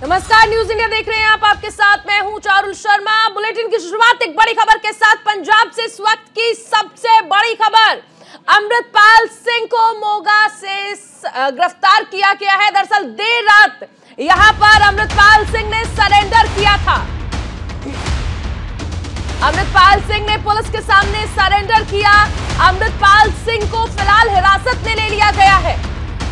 नमस्कार, news India देख रहे हैं आप। आपके साथ मैं हूं चारुल शर्मा। बुलेटिन की शुरुआत एक बड़ी खबर के साथ। पंजाब से इस वक्त की सबसे बड़ी खबर, अमृतपाल सिंह को मोगा से गिरफ्तार किया गया है। दरअसल देर रात यहां पर अमृतपाल सिंह ने सरेंडर किया था। अमृतपाल सिंह ने पुलिस के सामने सरेंडर किया। अमृतपाल सिंह को फिलहाल हिरासत में ले लिया गया है।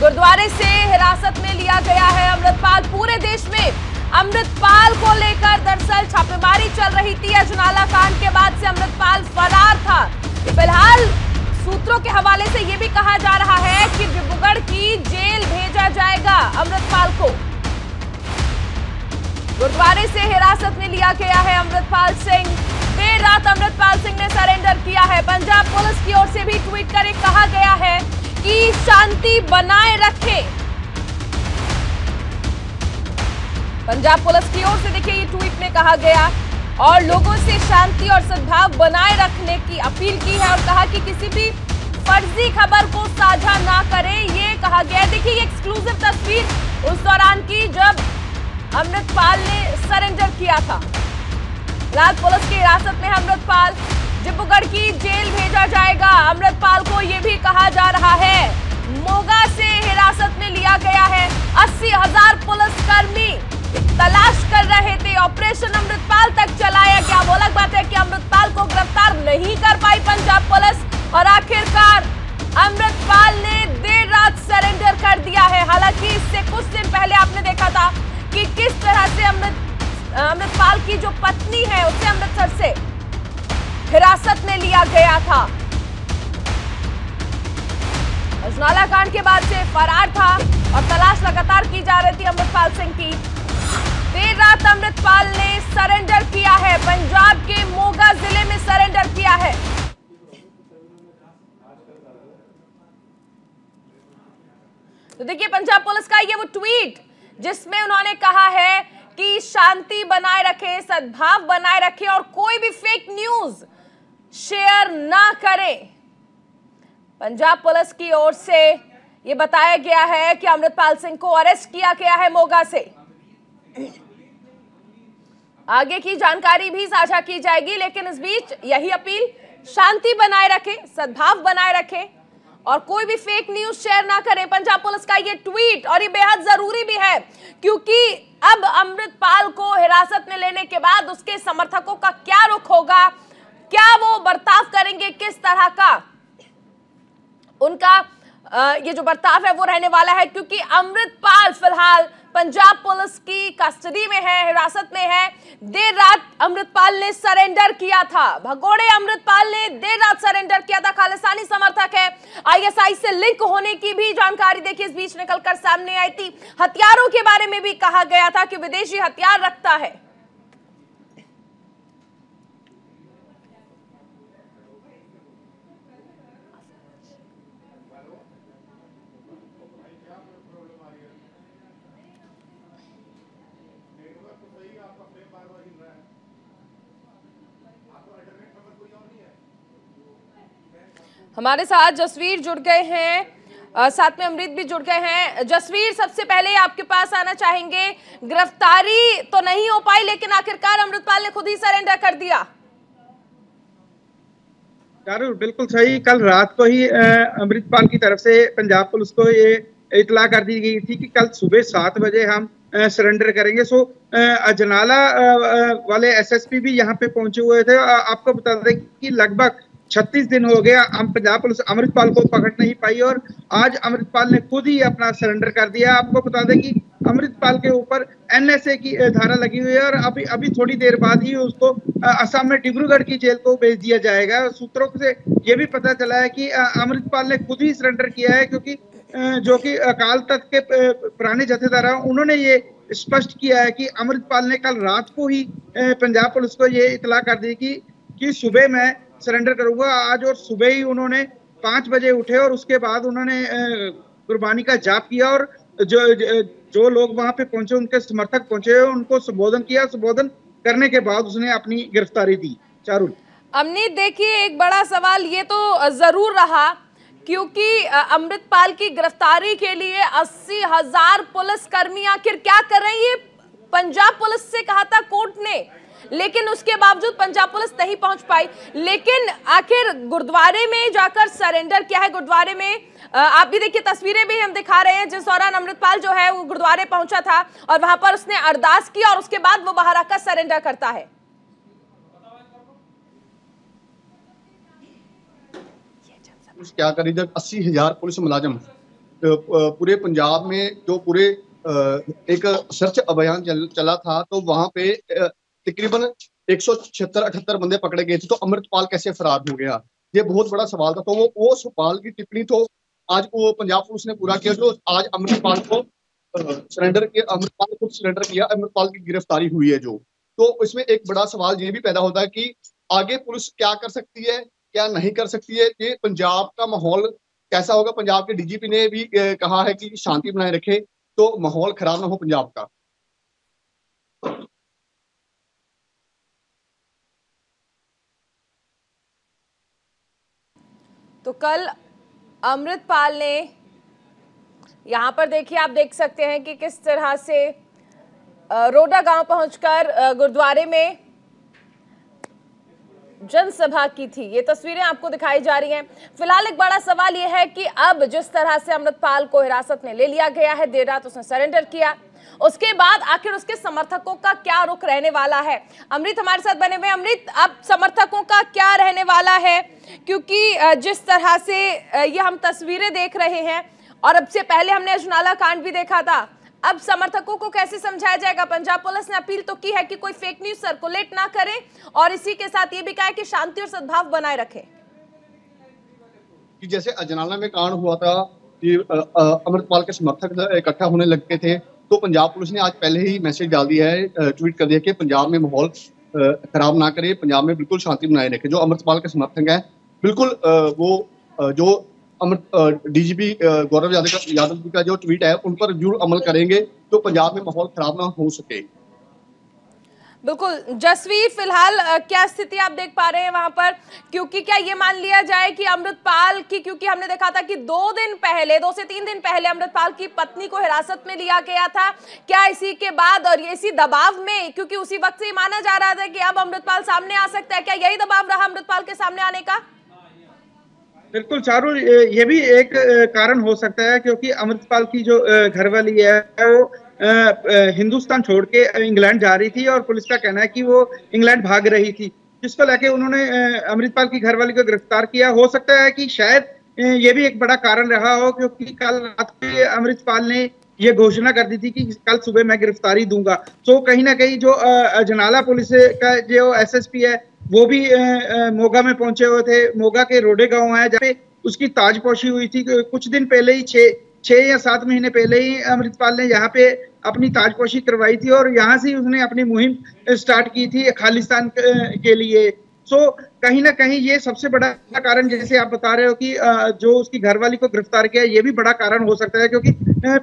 गुरुद्वारे से हिरासत में लिया गया है अमृतपाल। पूरे देश में अमृतपाल को लेकर दरअसल छापेमारी चल रही थी। अजनाला कांड के बाद से अमृतपाल फरार था। फिलहाल सूत्रों के हवाले से यह भी कहा जा रहा है कि डिब्रूगढ़ की जेल भेजा जाएगा अमृतपाल को। गुरुद्वारे से हिरासत में लिया गया है अमृतपाल सिंह। देर रात अमृतपाल सिंह ने सरेंडर किया है। पंजाब पुलिस की ओर से भी ट्वीट कर कहा गया है कि शांति बनाए रखें। पंजाब पुलिस की ओर से देखिए ये ट्वीट में कहा गया और लोगों से शांति और सद्भाव बनाए रखने की अपील की है और कहा कि किसी भी फर्जी खबर को साझा ना करें, ये कहा गया है। देखिए ये एक्सक्लूसिव तस्वीर उस दौरान की जब अमृतपाल ने सरेंडर किया था। फिलहाल पुलिस की हिरासत में अमृतपाल, डिब्रूगढ़ की जेल भेजा जाएगा। अमृतपाल को यह भी कहा जा रहा है मोगा से हिरासत में लिया गया है। 80,000 पुलिसकर्मी तलाश कर रहे थे। ऑपरेशन अमृतपाल तक चलाया गया। वो अलग बात है कि अमृतपाल को गिरफ्तार नहीं कर पाई पंजाब पुलिस और आखिरकार अमृतपाल ने देर रात सरेंडर कर दिया है। हालांकि इससे कुछ दिन पहले आपने देखा था कि किस तरह से अमृतपाल की जो पत्नी है उसे अमृतसर से हिरासत में लिया गया था। अजनाला कांड के बाद से फरार था और तलाश लगातार की जा रही थी अमृतपाल सिंह की। देर रात अमृतपाल ने सरेंडर किया है। पंजाब के मोगा जिले में सरेंडर किया है। तो देखिए पंजाब पुलिस का ये वो ट्वीट जिसमें उन्होंने कहा है कि शांति बनाए रखें, सद्भाव बनाए रखें और कोई भी फेक न्यूज शेयर ना करें। पंजाब पुलिस की ओर से यह बताया गया है कि अमृतपाल सिंह को अरेस्ट किया गया है मोगा से। आगे की जानकारी भी साझा की जाएगी, लेकिन इस बीच यही अपील, शांति बनाए रखें, सद्भाव बनाए रखें और कोई भी फेक न्यूज शेयर ना करें। पंजाब पुलिस का ये ट्वीट, और ये बेहद जरूरी भी है क्योंकि अब अमृतपाल को हिरासत में लेने के बाद उसके समर्थकों का क्या रुख होगा, क्या वो बर्ताव करेंगे, किस तरह का उनका ये जो बर्ताव है वो रहने वाला है। क्योंकि अमृतपाल फिलहाल पंजाब पुलिस की कस्टडी में है, हिरासत में है। देर रात अमृतपाल ने सरेंडर किया था। भगोड़े अमृतपाल ने देर रात सरेंडर किया था। खालिस्तानी समर्थक है। आईएसआई से लिंक होने की भी जानकारी देखिए इस बीच निकलकर सामने आई थी। हथियारों के बारे में भी कहा गया था कि विदेशी हथियार रखता है। हमारे साथ जसवीर जुड़ गए हैं, साथ में अमृत भी जुड़ गए हैं। जसवीर, सबसे पहले आपके पास आना चाहेंगे। गिरफ्तारी तो नहीं हो पाई लेकिन आखिरकार अमृतपाल ने खुद ही सरेंडर कर दिया। बिल्कुल सही। कल रात को ही अमृतपाल की तरफ से पंजाब पुलिस को ये इतला कर दी गई थी कि कल सुबह 7 बजे हम सरेंडर करेंगे। अजनाला वाले एसएसपी भी यहाँ पे पहुंचे हुए थे। आपको बता दें कि लगभग 36 दिन हो गया हम पंजाब पुलिस अमृतपाल को पकड़ नहीं पाई और आज अमृतपाल ने खुद ही अपना सरेंडर कर दिया। आपको बता दें कि अमृतपाल के ऊपर एनएसए की धारा लगी हुई है और अभी थोड़ी देर बाद ही उसको असम में डिब्रूगढ़ की जेल को भेज दिया जाएगा। सूत्रों से ये भी पता चला है कि अमृतपाल ने खुद ही सरेंडर किया है, क्योंकि जो कि अकाल तख्त के पुराने जथेदार हैं उन्होंने ये स्पष्ट किया है कि अमृतपाल ने कल रात को ही पंजाब पुलिस को ये इतला कर दी कि सुबह मैं सरेंडर करूंगा आज। और सुबह ही उन्होंने 5 बजे उठे और उसके बाद उन्होंने कुर्बानी का जाप किया और जो लोग वहां पे पहुंचे, उनके समर्थक पहुंचे, उनको संबोधन किया। संबोधन करने के बाद उसने अपनी गिरफ्तारी दी। चारुल, अमनीत, देखिए एक बड़ा सवाल ये तो जरूर रहा क्योंकि अमृतपाल की गिरफ्तारी के लिए 80,000 पुलिसकर्मी आखिर क्या कर रहे हैं, ये पंजाब पुलिस से कहा था कोर्ट ने, लेकिन उसके बावजूद पंजाब पुलिस नहीं पहुंच पाई। लेकिन आखिर गुरुद्वारे में जाकर सरेंडर किया है। गुरुद्वारे में आप भी देखिए, तस्वीरें भी हम दिखा रहे हैं, जिस दौरान अमृतपाल जो है वो गुरुद्वारे पहुंचा था और वहां पर उसने अरदास की और उसके बाद वो बाहर आकर सरेंडर करता है। क्या करी जब 80,000 पुलिस मुलाजिम पूरे पंजाब में जो पूरे एक सर्च अभियान चला था, तो वहां पे तकरीबन 176-78 बंदे पकड़े गए थे, तो अमृतपाल कैसे फरार हो गया, ये बहुत बड़ा सवाल था। तो वो सवाल की टिप्पणी तो आज वो पंजाब पुलिस ने पूरा किया, जो आज अमृतपाल को सरेंडर किया, अमृतपाल खुद सरेंडर किया, अमृतपाल की गिरफ्तारी हुई है जो। तो इसमें एक बड़ा सवाल ये भी पैदा होता है कि आगे पुलिस क्या कर सकती है, क्या नहीं कर सकती है, ये पंजाब का माहौल कैसा होगा। पंजाब के डीजीपी ने भी कहा है कि शांति बनाए रखे, तो माहौल खराब ना हो पंजाब का। तो कल अमृतपाल ने यहां पर देखिए, आप देख सकते हैं कि किस तरह से रोडा गांव पहुंचकर गुरुद्वारे में जनसभा की थी। ये तस्वीरें आपको दिखाई जा रही हैं। फिलहाल एक बड़ा सवाल यह है कि अब जिस तरह से अमृतपाल को हिरासत में ले लिया गया है, देर रात उसने सरेंडर किया, उसके बाद आखिर उसके समर्थकों का क्या रुख रहने वाला है। अमृत हमारे साथ बने हुए। अमृत, अब समर्थकों का क्या रहने वाला है, क्योंकि जिस तरह से ये हम तस्वीरें देख रहे हैं और अब से पहले हमने अजनाला कांड भी देखा था, अब समर्थकों को कैसे समझाया जाएगा। पंजाब पुलिस ने अपील तो की है कि कोई फेक न्यूज सर्कुलेट ना करें और इसी के साथ ये भी कहा है कि शांति और सद्भाव बनाए रखें। कि जैसे अजनाला में कांड हुआ था कि अमृतपाल के समर्थक इकट्ठा होने लगे थे, तो पंजाब पुलिस ने आज पहले ही मैसेज डाल दिया है, ट्वीट कर दिया कि पंजाब में माहौल खराब ना करे, पंजाब में बिल्कुल शांति बनाए रखे। जो अमृतपाल के समर्थक हैं, बिल्कुल वो जो डीजीपी गौरव यादव जी का जो ट्वीट है उन पर जरूर अमल करेंगे, तो पंजाब में माहौल खराब ना हो सके। बिल्कुल जसवी, फिलहाल क्या स्थिति आप देख पा रहे हैं वहां पर, क्योंकि क्या ये मान लिया जाए कि अमृतपाल की, क्योंकि हमने देखा था कि 2 से 3 दिन पहले अमृतपाल की पत्नी को हिरासत में लिया गया था, क्या इसी के बाद और ये इसी दबाव में, क्योंकि उसी वक्त से माना जा रहा था कि अब अमृतपाल सामने आ सकता है, क्या यही दबाव रहा अमृतपाल के सामने आने का? बिल्कुल चारू, ये भी एक कारण हो सकता है, क्योंकि अमृतपाल की जो घरवाली है वो हिंदुस्तान छोड़ के इंग्लैंड जा रही थी और पुलिस का कहना है कि वो इंग्लैंड भाग रही थी, जिसको लेके उन्होंने अमृतपाल की घरवाली को गिरफ्तार किया। हो सकता है कि शायद ये भी एक बड़ा कारण रहा हो, क्योंकि कल रात को अमृतपाल ने ये घोषणा कर दी थी कि कल सुबह मैं गिरफ्तारी दूंगा। तो कहीं ना कहीं जो अजनाला पुलिस का जो एसएसपी है वो भी मोगा में पहुंचे हुए थे। मोगा के रोडे गांव है जहाँ पे उसकी ताजपोशी हुई थी। कुछ दिन पहले ही 6 या 7 महीने पहले ही अमृतपाल ने यहाँ पे अपनी ताजपोशी करवाई थी और यहाँ से उसने अपनी मुहिम स्टार्ट की थी खालिस्तान के लिए। सो कहीं ना कहीं ये सबसे बड़ा कारण, जैसे आप बता रहे हो कि जो उसकी घरवाली को गिरफ्तार किया, ये भी बड़ा कारण हो सकता है, क्योंकि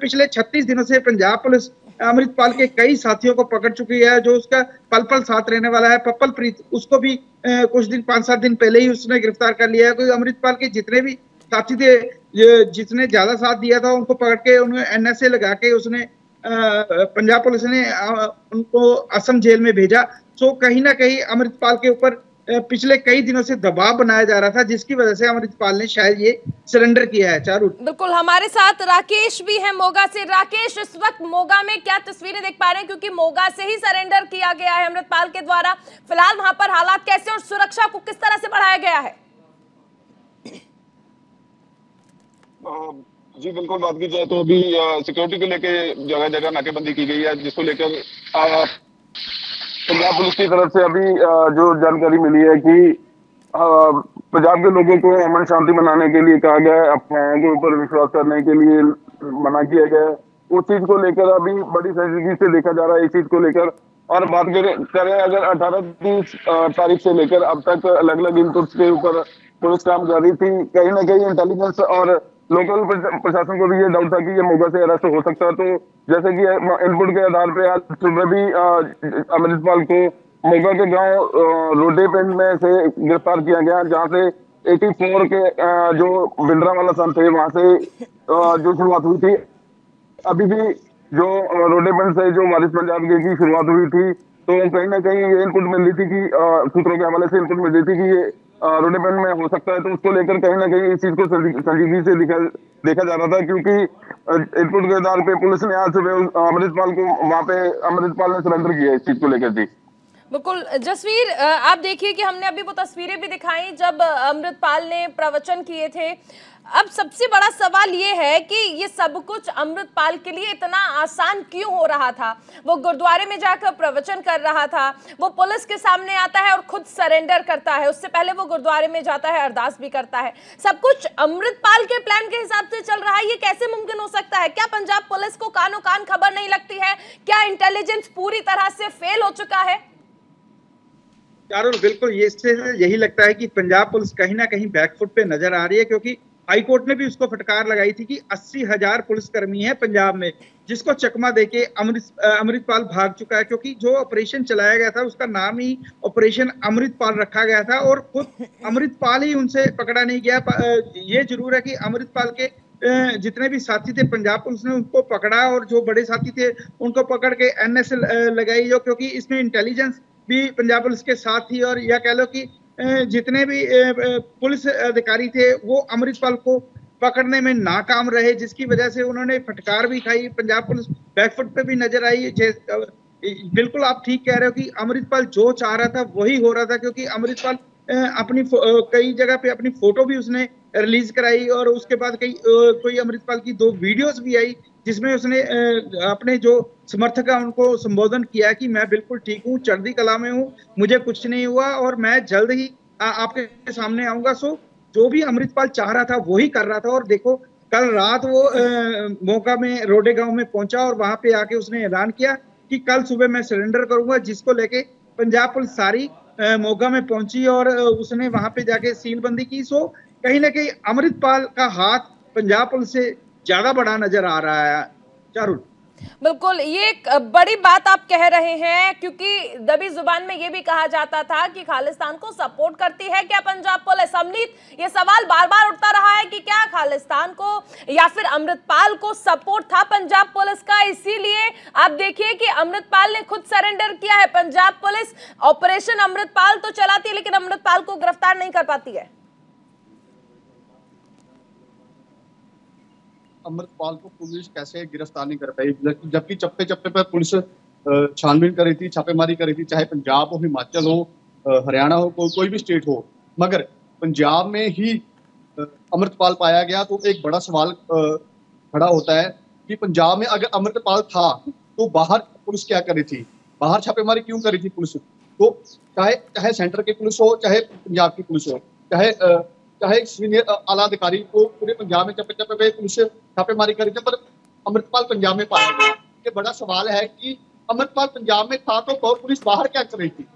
पिछले 36 दिनों से पंजाब पुलिस अमृतपाल के कई साथियों को पकड़ चुकी है। जो उसका पल पल साथ रहने वाला है पप्पल प्रीत, उसको भी कुछ दिन 5-7 दिन पहले ही उसने गिरफ्तार कर लिया है। क्योंकि अमृतपाल के जितने भी साथी थे, जिसने ज्यादा साथ दिया था, उनको पकड़ के उन्हें एनएसए लगा के उसने पंजाब पुलिस ने उनको असम जेल में भेजा। सो कहीं ना कहीं अमृतपाल के ऊपर पिछले कई दिनों से दबाव बनाया जा रहा था, जिसकी वजह से अमृतपाल ने शायद ये सरेंडर किया है। चारू, बिल्कुल हमारे साथ राकेश भी है मोगा से। राकेश, इस वक्त मोगा में क्या तस्वीरें देख पा रहे हैं, क्योंकि मोगा से ही सरेंडर किया गया है अमृतपाल के द्वारा। फिलहाल वहां पर हालात कैसे और सुरक्षा को किस तरह से बढ़ाया गया है? जी बिल्कुल, बात की जाए तो अभी सिक्योरिटी को लेके जगह जगह नाकेबंदी की गई है, जिसको लेकर पंजाब पुलिस की तरफ से अभी जो जानकारी मिली है कि पंजाब के लोगों को अमन शांति बनाने के लिए कहा गया है, अफवाहों के ऊपर विश्वास करने के लिए मना किया गया है। उस चीज को लेकर अभी बड़ी संजीदगी से देखा जा रहा है इस चीज को लेकर। और बात करें अगर 18-30 तारीख से लेकर अब तक अलग अलग इनपुट्स के ऊपर पुलिस काम कर रही थी। कहीं ना कहीं इंटेलिजेंस और लोकल प्रशासन को भी ये डाउट था कि ये मोगा से अरेस्ट हो सकता है। तो जैसे कि इनपुट के आधार पर आज सुबह भी अमृतपाल को मोगा के गांव रोडे पिंड में से गिरफ्तार किया गया, जहां से 84 के जो भिंडरावाला सन थे वहां से जो शुरुआत हुई थी। अभी भी जो रोडेबंद से जो वारिस पंजाब की शुरुआत हुई थी, तो कहीं ना कहीं ये इनपुट मिल रही थी कि सूत्रों के हवाले से इनपुट मिल रही थी कि ये रोडेबंद में हो सकता है, तो उसको लेकर कहीं ना कहीं इस चीज को संजीदगी से देखा जा रहा था, क्योंकि इनपुट के आधार पे पुलिस ने आज सुबह अमृतपाल को वहां पे अमृतपाल ने सरेंडर किया इस चीज को लेकर। जी बिल्कुल जसवीर, आप देखिए कि हमने अभी वो तस्वीरें भी दिखाई जब अमृतपाल ने प्रवचन किए थे। अब सबसे बड़ा सवाल ये है कि ये सब कुछ अमृतपाल के लिए इतना आसान क्यों हो रहा था? वो गुरुद्वारे में जाकर प्रवचन कर रहा था, वो पुलिस के सामने आता है और खुद सरेंडर करता है, उससे पहले वो गुरुद्वारे में जाता है, अरदास भी करता है। सब कुछ अमृतपाल के प्लान के हिसाब से चल रहा है, ये कैसे मुमकिन हो सकता है? क्या पंजाब पुलिस को कानो कान खबर नहीं लगती है? क्या इंटेलिजेंस पूरी तरह से फेल हो चुका है? चारुल, बिल्कुल यही लगता है कि पंजाब पुलिस कहीं ना कहीं बैकफुट पे नजर आ रही है, क्योंकि हाईकोर्ट ने भी उसको फटकार लगाई थी कि 80,000 पुलिसकर्मी है पंजाब में, जिसको चकमा देके अमृतपाल भाग चुका है, क्योंकि जो ऑपरेशन चलाया गया था उसका नाम ही ऑपरेशन अमृतपाल रखा गया था और खुद अमृतपाल ही उनसे पकड़ा नहीं गया। ये जरूर है कि अमृतपाल के जितने भी साथी थे पंजाब पुलिस ने उनको पकड़ा, और जो बड़े साथी थे उनको पकड़ के NS लगाई, जो क्योंकि इसमें इंटेलिजेंस भी पंजाब पुलिस के साथ थी, और या कह लो कि जितने भी पुलिस अधिकारी थे वो अमृतपाल को पकड़ने में नाकाम रहे, जिसकी वजह से उन्होंने फटकार भी खाई। पंजाब पुलिस बैकफुट पे भी नजर आई। बिल्कुल आप ठीक कह रहे हो कि अमृतपाल जो चाह रहा था वही हो रहा था, क्योंकि अमृतपाल अपनी कई जगह पे अपनी फोटो भी उसने रिलीज कराई, और उसके बाद कोई अमृतपाल की 2 वीडियोस भी आई जिसमें उसने अपने जो समर्थक है उनको संबोधन किया कि मैं बिल्कुल ठीक हूँ, चढ़ती कला में हूँ, मुझे कुछ नहीं हुआ और मैं जल्द ही आपके सामने आऊंगा। सो जो भी अमृतपाल चाह रहा था वही कर रहा था। और देखो कल रात वो मोगा में रोडे गांव में पहुंचा और वहां पे आके उसने ऐलान किया कि कल सुबह मैं सरेंडर करूंगा, जिसको लेके पंजाब पुलिस सारी मोगा में पहुंची और उसने वहां पे जाके सीलबंदी की। सो कहीं ना कहीं अमृतपाल का हाथ पंजाब पुलिस से ज्यादा बड़ा नजर आ रहा है। चारुल, बिल्कुल ये एक बड़ी बात आप कह रहे हैं, क्योंकि दबी जुबान में ये भी कहा जाता था कि खालिस्तान को सपोर्ट करती है क्या पंजाब पुलिस? अमनीत, ये सवाल बार बार उठता रहा है कि क्या खालिस्तान को या फिर अमृतपाल को सपोर्ट था पंजाब पुलिस का? इसीलिए आप देखिए कि अमृतपाल ने खुद सरेंडर किया है। पंजाब पुलिस ऑपरेशन अमृतपाल तो चलाती है, लेकिन अमृतपाल को गिरफ्तार नहीं कर पाती है। अमृतपाल को पुलिस कैसे गिरफ्तार नहीं कर पाई, जबकि चप्पे चप्पे पर पुलिस छानबीन कर रही थी, छापेमारी कर रही थी, चाहे पंजाब हो, हिमाचल हो, हरियाणा हो, कोई भी स्टेट हो। मगर पंजाब में ही अमृतपाल पाया गया, तो एक बड़ा सवाल खड़ा होता है कि पंजाब में अगर अमृतपाल था तो बाहर पुलिस क्या कर रही थी, बाहर छापेमारी क्यों कर रही थी पुलिस? तो चाहे सेंटर की पुलिस हो, चाहे पंजाब की पुलिस हो, चाहे सीनियर आला अधिकारी को पूरे पंजाब में चप्पे चप्पे पे पुलिस छापेमारी करी थी, पर अमृतपाल पंजाब में पाया गया। ये बड़ा सवाल है कि अमृतपाल पंजाब में था तो पुलिस बाहर क्या कर रही थी?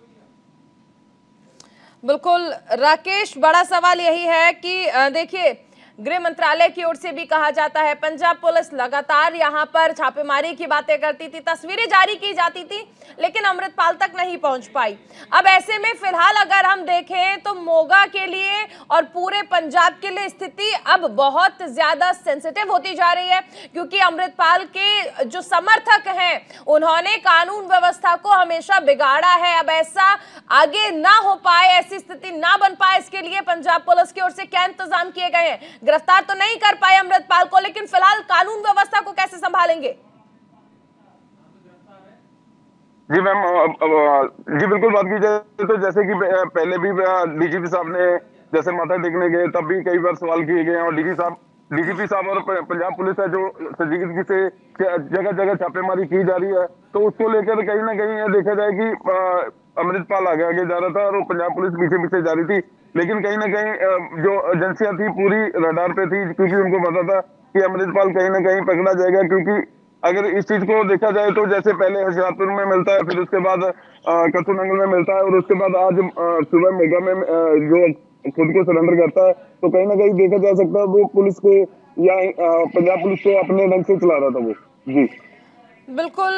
बिल्कुल राकेश, बड़ा सवाल यही है कि देखिए गृह मंत्रालय की ओर से भी कहा जाता है पंजाब पुलिस लगातार यहां पर छापेमारी की बातें करती थी, तस्वीरें जारी की जाती थी, लेकिन अमृतपाल तक नहीं पहुंच पाई। अब ऐसे में फिलहाल अगर हम देखें तो मोगा के लिए और पूरे पंजाब के लिए स्थिति अब बहुत ज्यादा सेंसिटिव होती जा रही है, क्योंकि अमृतपाल के जो समर्थक हैं उन्होंने कानून व्यवस्था को हमेशा बिगाड़ा है। अब ऐसा आगे ना हो पाए, ऐसी स्थिति ना बन पाए, इसके लिए पंजाब पुलिस की ओर से क्या इंतजाम किए गए हैं? गिरफ्तार तो नहीं कर पाए अमृतपाल को, लेकिन फिलहाल कानून व्यवस्था को कैसे संभालेंगे? जी मैम, जी बिल्कुल बात की जाए तो जैसे कि पहले भी डीजीपी साहब ने जैसे माथा टेकने गए तब भी कई बार सवाल किए गए, और डीजीपी साहब और पंजाब पुलिस है जो संजीदगी से जगह जगह छापेमारी की जा रही है, तो उसको लेकर कहीं ना कहीं यह देखा जाए कि अमृतपाल आगे जा रहा था और पंजाब पुलिस पीछे जा रही थी। लेकिन कहीं ना कहीं जो एजेंसियां थी पूरी रडार पे थी, क्योंकि उनको पता था कि अमृतपाल कहीं ना कहीं पकड़ा जाएगा। क्योंकि अगर इस चीज को देखा जाए तो जैसे पहले होशियारपुर में मिलता है, फिर उसके बाद कसूरनंगल में मिलता है, और उसके बाद आज सुबह मोगा में जो खुद को सरेंडर करता है, तो कहीं ना कहीं देखा जा सकता है वो पुलिस को या पंजाब पुलिस को अपने ढंग से चला रहा था वो। जी बिल्कुल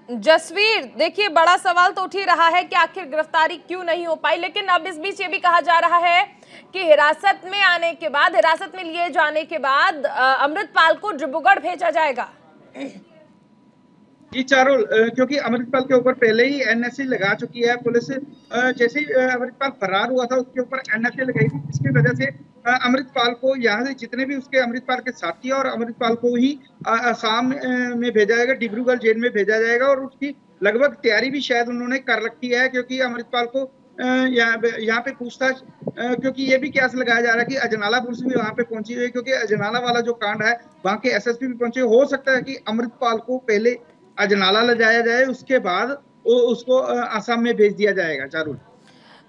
जसवीर, देखिए बड़ा सवाल तो उठ ही रहा है कि आखिर गिरफ्तारी क्यों नहीं हो पाई, लेकिन अब इस बीच ये भी कहा जा रहा है कि हिरासत में लिए जाने के बाद अमृतपाल को डिब्रूगढ़ भेजा जाएगा। जी चारों क्योंकि अमृतपाल के ऊपर पहले ही एनएसए लगा चुकी है पुलिस। जैसे ही अमृतपाल फरार हुआ था उसके ऊपर एनएसए लगाई थी, जिसकी वजह से अमृतपाल को यहाँ से जितने भी उसके अमृतपाल के साथी और अमृतपाल को ही आसाम में भेजा जाएगा, डिब्रूगढ़ जेल में भेजा जाएगा। और उसकी लगभग तैयारी भी शायद उन्होंने कर रखी है, क्योंकि अमृतपाल को यहाँ पे पूछताछ, क्योंकि ये भी कैस लगाया जा रहा है कि अजनाला पुलिस भी वहां पे पहुंची हुई है, क्योंकि अजनाला वाला जो कांड है वहां के एसएसपी भी पहुंचे। हो सकता है कि अमृतपाल को पहले अजनाला ले जाया जाए, उसके बाद उसको असम में भेज दिया जाएगा। चारुल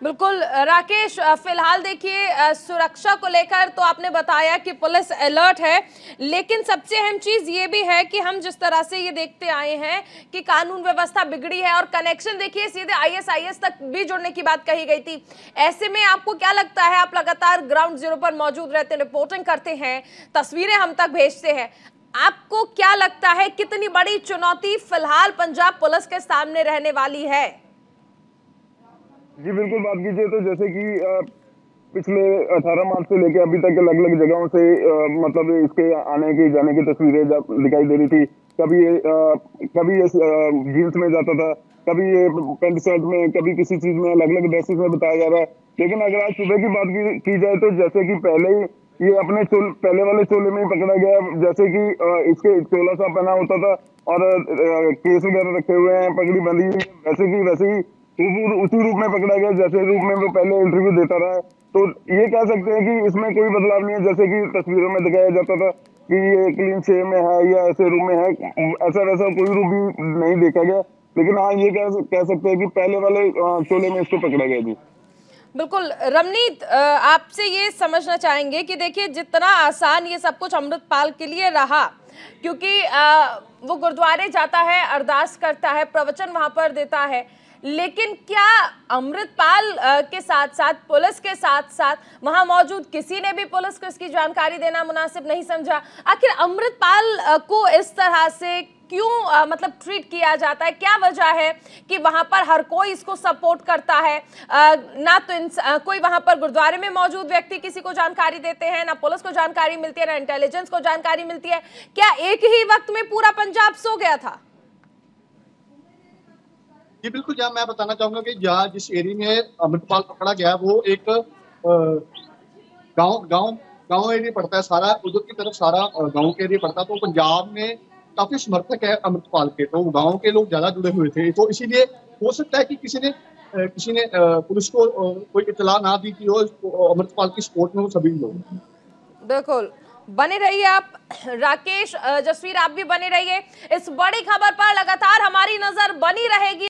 बिल्कुल राकेश, फिलहाल देखिए सुरक्षा को लेकर तो आपने बताया कि पुलिस अलर्ट है, लेकिन सबसे अहम चीज ये भी है कि हम जिस तरह से ये देखते आए हैं कि कानून व्यवस्था बिगड़ी है और कनेक्शन देखिए सीधे आईएसआईएस तक भी जुड़ने की बात कही गई थी। ऐसे में आपको क्या लगता है, आप लगातार ग्राउंड जीरो पर मौजूद रहते हैं, रिपोर्टिंग करते हैं, तस्वीरें हम तक भेजते हैं, आपको क्या लगता है कितनी बड़ी चुनौती फिलहाल पंजाब पुलिस के सामने रहने वाली है? जी बिल्कुल, बात कीजिए तो जैसे कि पिछले 18 मार्च से लेकर अभी तक अलग अलग जगहों से मतलब इसके आने की जाने की तस्वीरें दिखाई दे रही थी। कभी ये जीन्स में जाता था, कभी ये पेंट शर्ट में, कभी किसी चीज में, अलग अलग ड्रेसेस में बताया जा रहा है। लेकिन अगर आज सुबह की बात की जाए तो जैसे कि पहले ही ये अपने पहले वाले चोले में ही पकड़ा गया, जैसे कि इसके चोला सा पहना होता था और केस वगैरह रखे हुए हैं, पगड़ी बंधी हुई, वैसे ही उसी रूप में पकड़ा गया जैसे रूप में वो पहले इंटरव्यू देता रहा है। तो ये कह सकते हैं कि इसमें कोई बदलाव नहीं है, जैसे कि तस्वीरों में दिखाया जाता था कि ये क्लीन शेव में है या ऐसे रूप में है, ऐसा वैसा कोई रूप भी नहीं देखा गया। लेकिन हाँ, ये कह सकते हैं कि पहले वाले चोले में इसको पकड़ा गया। जी बिल्कुल रमनीत, आपसे ये समझना चाहेंगे कि देखिए जितना आसान ये सब कुछ अमृतपाल के लिए रहा, क्योंकि वो गुरुद्वारे जाता है, अरदास करता है, प्रवचन वहां पर देता है, लेकिन क्या अमृतपाल के साथ साथ पुलिस के साथ साथ वहां मौजूद किसी ने भी पुलिस को इसकी जानकारी देना मुनासिब नहीं समझा? आखिर अमृतपाल को इस तरह से क्यों मतलब ट्रीट किया जाता है? क्या वजह है कि वहां पर हर कोई इसको सपोर्ट करता है, ना तो कोई वहां पर गुरुद्वारे में मौजूद व्यक्ति किसी को जानकारी देते हैं, ना पुलिस को जानकारी मिलती है, ना इंटेलिजेंस को जानकारी मिलती है? क्या एक ही वक्त में पूरा पंजाब सो गया था? जी बिल्कुल, जहाँ मैं बताना चाहूंगा कि जहाँ जिस एरिया में अमृतपाल पकड़ा गया वो एक गांव एरिया पड़ता है, सारा उधर की तरफ सारा गांव के एरिया पड़ता है। तो पंजाब में काफी समर्थक है अमृतपाल के, तो गांव के लोग ज्यादा जुड़े हुए थे। तो इसीलिए हो सकता है कि किसी ने पुलिस को कोई इत्तला ना दी कि वो अमृतपाल की सपोर्ट में वो सभी लोग। बिल्कुल, बने रहिए आप। राकेश, जसवीर, आप भी बने रहिए। इस बड़ी खबर पर लगातार हमारी नजर बनी रहेगी।